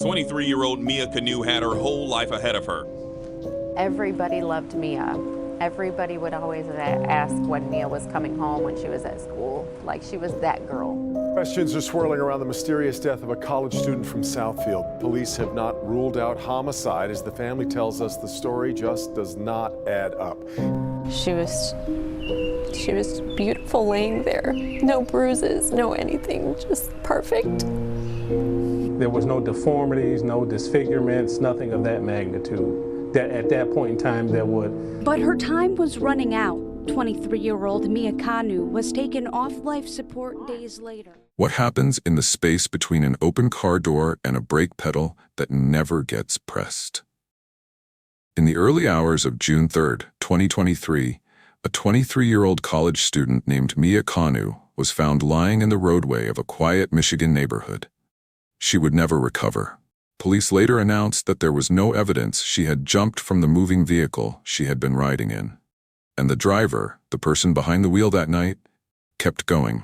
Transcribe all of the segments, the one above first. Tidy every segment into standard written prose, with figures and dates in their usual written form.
23-year-old Mia Kanu had her whole life ahead of her. Everybody loved Mia. Everybody would always ask when Mia was coming home when she was at school. Like, she was that girl. Questions are swirling around the mysterious death of a college student from Southfield. Police have not ruled out homicide. As the family tells us, the story just does not add up. She was beautiful laying there. No bruises, no anything, just perfect. There was no deformities, no disfigurements, nothing of that magnitude. That at that point in time there would. But her time was running out. 23-year-old Mia Kanu was taken off life support days later. What happens in the space between an open car door and a brake pedal that never gets pressed? In the early hours of June 3, 2023, a 23-year-old college student named Mia Kanu was found lying in the roadway of a quiet Michigan neighborhood. She would never recover. Police later announced that there was no evidence she had jumped from the moving vehicle she had been riding in. And the driver, the person behind the wheel that night, kept going.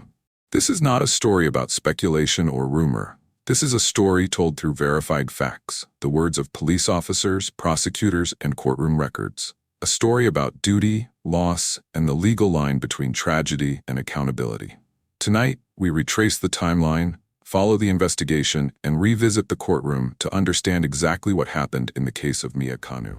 This is not a story about speculation or rumor. This is a story told through verified facts, the words of police officers, prosecutors, and courtroom records. A story about duty, loss, and the legal line between tragedy and accountability. Tonight, we retrace the timeline, follow the investigation, and revisit the courtroom to understand exactly what happened in the case of Mia Kanu.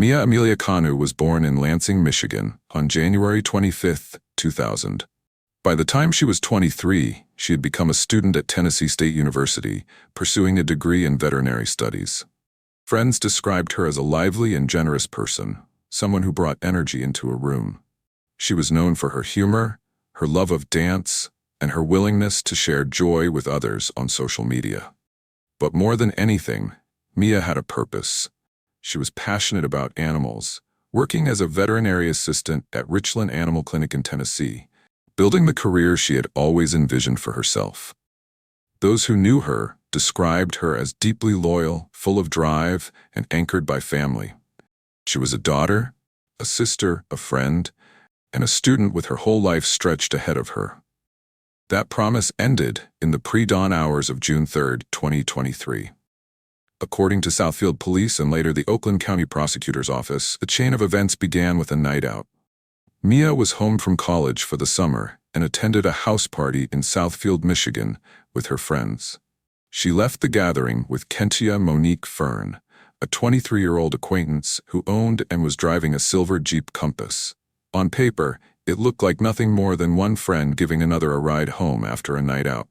Mia Amilia Kanu was born in Lansing, Michigan, on January 25, 2000. By the time she was 23, she had become a student at Tennessee State University, pursuing a degree in veterinary studies. Friends described her as a lively and generous person, someone who brought energy into a room. She was known for her humor, her love of dance, and her willingness to share joy with others on social media. But more than anything, Mia had a purpose. She was passionate about animals, working as a veterinary assistant at Richland Animal Clinic in Tennessee, building the career she had always envisioned for herself. Those who knew her described her as deeply loyal, full of drive, and anchored by family. She was a daughter, a sister, a friend, and a student with her whole life stretched ahead of her. That promise ended in the pre-dawn hours of June 3, 2023. According to Southfield Police and later the Oakland County Prosecutor's Office, the chain of events began with a night out. Mia was home from college for the summer and attended a house party in Southfield, Michigan, with her friends. She left the gathering with Kentia Monique Fearn, a 23-year-old acquaintance who owned and was driving a silver Jeep Compass. On paper, it looked like nothing more than one friend giving another a ride home after a night out.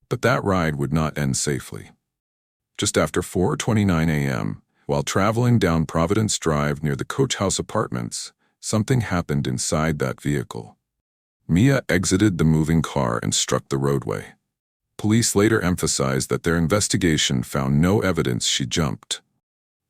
But that ride would not end safely. Just after 4:29 a.m., while traveling down Providence Drive near the Coach House Apartments, something happened inside that vehicle. Mia exited the moving car and struck the roadway. Police later emphasized that their investigation found no evidence she jumped.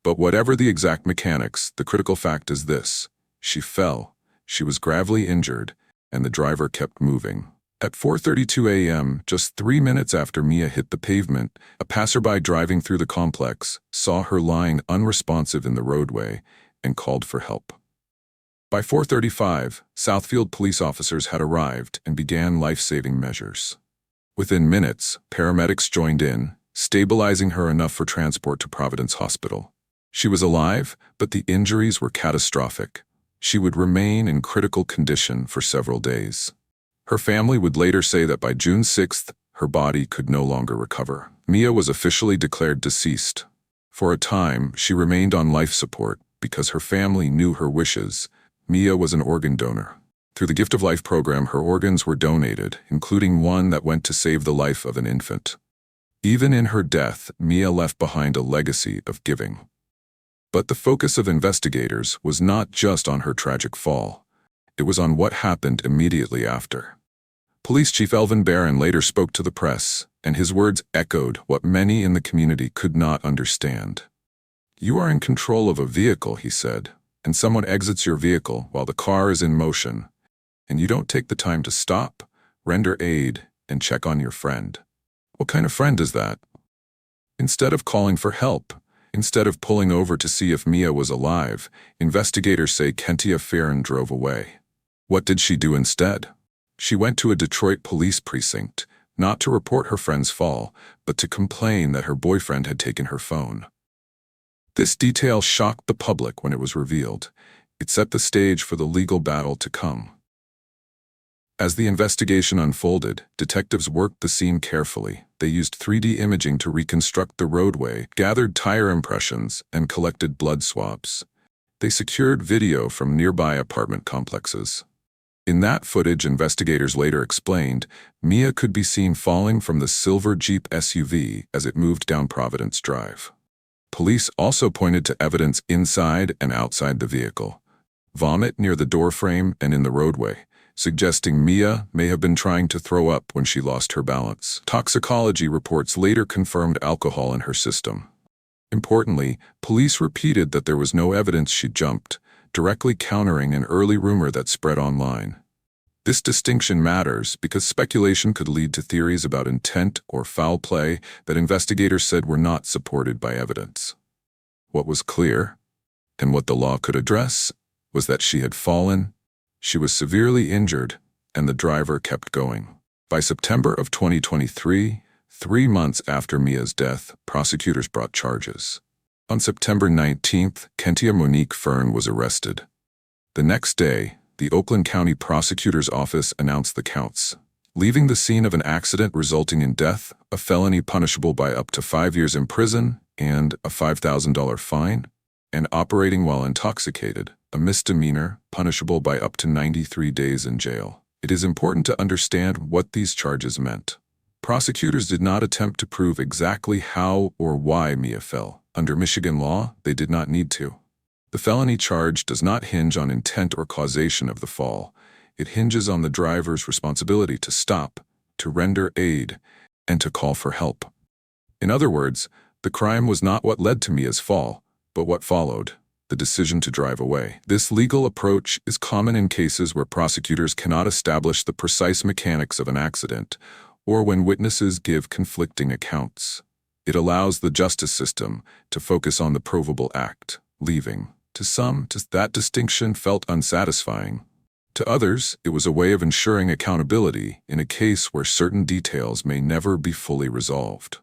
But whatever the exact mechanics, the critical fact is this: she fell, she was gravely injured, and the driver kept moving. At 4:32 a.m., just 3 minutes after Mia hit the pavement, a passerby driving through the complex saw her lying unresponsive in the roadway and called for help. By 4:35, Southfield police officers had arrived and began life-saving measures. Within minutes, paramedics joined in, stabilizing her enough for transport to Providence Hospital. She was alive, but the injuries were catastrophic. She would remain in critical condition for several days. Her family would later say that by June 6th, her body could no longer recover. Mia was officially declared deceased. For a time, she remained on life support because her family knew her wishes. Mia was an organ donor. Through the Gift of Life program, her organs were donated, including one that went to save the life of an infant. Even in her death, Mia left behind a legacy of giving. But the focus of investigators was not just on her tragic fall. It was on what happened immediately after. Police Chief Elvin Barron later spoke to the press, and his words echoed what many in the community could not understand. "You are in control of a vehicle," he said, "and someone exits your vehicle while the car is in motion, and you don't take the time to stop, render aid, and check on your friend. What kind of friend is that?" Instead of calling for help, instead of pulling over to see if Mia was alive, investigators say Kentia Fearn drove away. What did she do instead? She went to a Detroit police precinct, not to report her friend's fall, but to complain that her boyfriend had taken her phone. This detail shocked the public when it was revealed. It set the stage for the legal battle to come. As the investigation unfolded, detectives worked the scene carefully. They used 3D imaging to reconstruct the roadway, gathered tire impressions, and collected blood swabs. They secured video from nearby apartment complexes. In that footage, investigators later explained, Mia could be seen falling from the silver Jeep SUV as it moved down Providence Drive. Police also pointed to evidence inside and outside the vehicle. Vomit near the doorframe and in the roadway, suggesting Mia may have been trying to throw up when she lost her balance. Toxicology reports later confirmed alcohol in her system. Importantly, police repeated that there was no evidence she jumped, directly countering an early rumor that spread online. This distinction matters because speculation could lead to theories about intent or foul play that investigators said were not supported by evidence. What was clear, and what the law could address, was that she had fallen, she was severely injured, and the driver kept going. By September of 2023, 3 months after Mia's death, prosecutors brought charges. On September 19th, Kentia Monique Fearn was arrested. The next day, the Oakland County Prosecutor's Office announced the counts: leaving the scene of an accident resulting in death, a felony punishable by up to 5 years in prison and a $5,000 fine, and operating while intoxicated, a misdemeanor punishable by up to 93 days in jail. It is important to understand what these charges meant. Prosecutors did not attempt to prove exactly how or why Mia fell. Under Michigan law, they did not need to. The felony charge does not hinge on intent or causation of the fall. It hinges on the driver's responsibility to stop, to render aid, and to call for help. In other words, the crime was not what led to Mia's fall, but what followed: the decision to drive away. This legal approach is common in cases where prosecutors cannot establish the precise mechanics of an accident, or when witnesses give conflicting accounts. It allows the justice system to focus on the provable act, leaving, to some, that distinction felt unsatisfying. To others, it was a way of ensuring accountability in a case where certain details may never be fully resolved.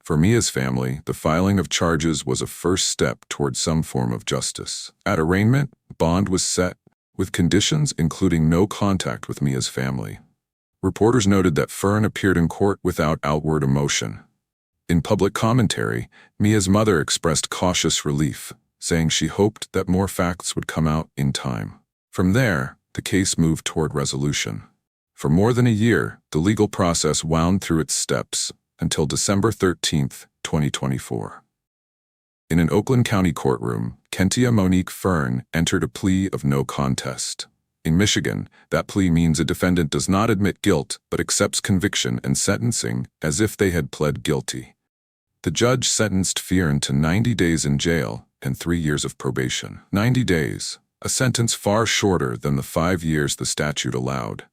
For Mia's family, the filing of charges was a first step towards some form of justice. At arraignment, bond was set, with conditions including no contact with Mia's family. Reporters noted that Fearn appeared in court without outward emotion. In public commentary, Mia's mother expressed cautious relief, saying she hoped that more facts would come out in time. From there, the case moved toward resolution. For more than a year, the legal process wound through its steps until December 13, 2024. In an Oakland County courtroom, Kentia Monique Fearn entered a plea of no contest. In Michigan, that plea means a defendant does not admit guilt but accepts conviction and sentencing as if they had pled guilty. The judge sentenced Fearn to 90 days in jail and 3 years of probation. 90 days, a sentence far shorter than the 5 years the statute allowed.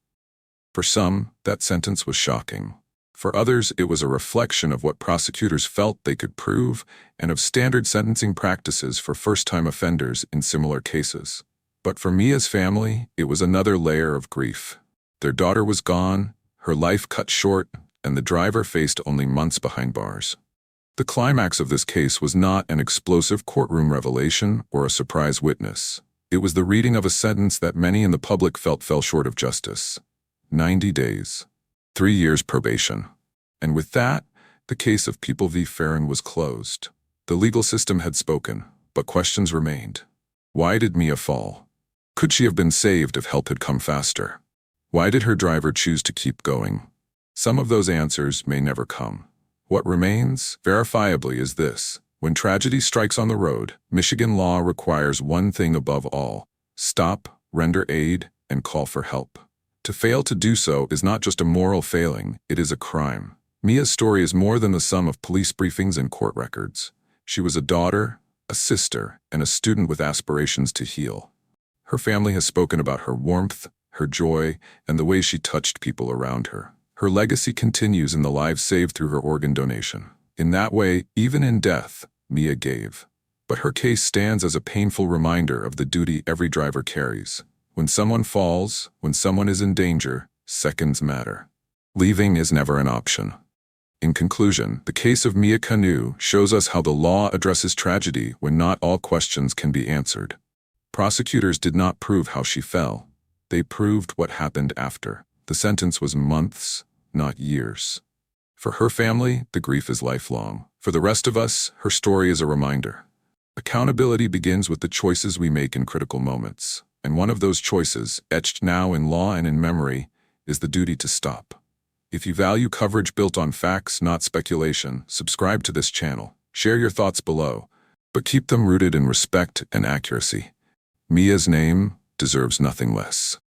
For some, that sentence was shocking. For others, it was a reflection of what prosecutors felt they could prove and of standard sentencing practices for first-time offenders in similar cases. But for Mia's family, it was another layer of grief. Their daughter was gone, her life cut short, and the driver faced only months behind bars. The climax of this case was not an explosive courtroom revelation or a surprise witness. It was the reading of a sentence that many in the public felt fell short of justice. 90 days. 3 years probation. And with that, the case of People v. Fearn was closed. The legal system had spoken, but questions remained. Why did Mia fall? Could she have been saved if help had come faster? Why did her driver choose to keep going? Some of those answers may never come. What remains, verifiably, is this: when tragedy strikes on the road, Michigan law requires one thing above all: stop, render aid, and call for help. To fail to do so is not just a moral failing, it is a crime. Mia's story is more than the sum of police briefings and court records. She was a daughter, a sister, and a student with aspirations to heal. Her family has spoken about her warmth, her joy, and the way she touched people around her. Her legacy continues in the lives saved through her organ donation. In that way, even in death, Mia gave. But her case stands as a painful reminder of the duty every driver carries. When someone falls, when someone is in danger, seconds matter. Leaving is never an option. In conclusion, the case of Mia Kanu shows us how the law addresses tragedy when not all questions can be answered. Prosecutors did not prove how she fell. They proved what happened after. The sentence was months, not years. For her family, the grief is lifelong. For the rest of us, her story is a reminder. Accountability begins with the choices we make in critical moments. And one of those choices, etched now in law and in memory, is the duty to stop. If you value coverage built on facts, not speculation, subscribe to this channel. Share your thoughts below, but keep them rooted in respect and accuracy. Mia's name deserves nothing less.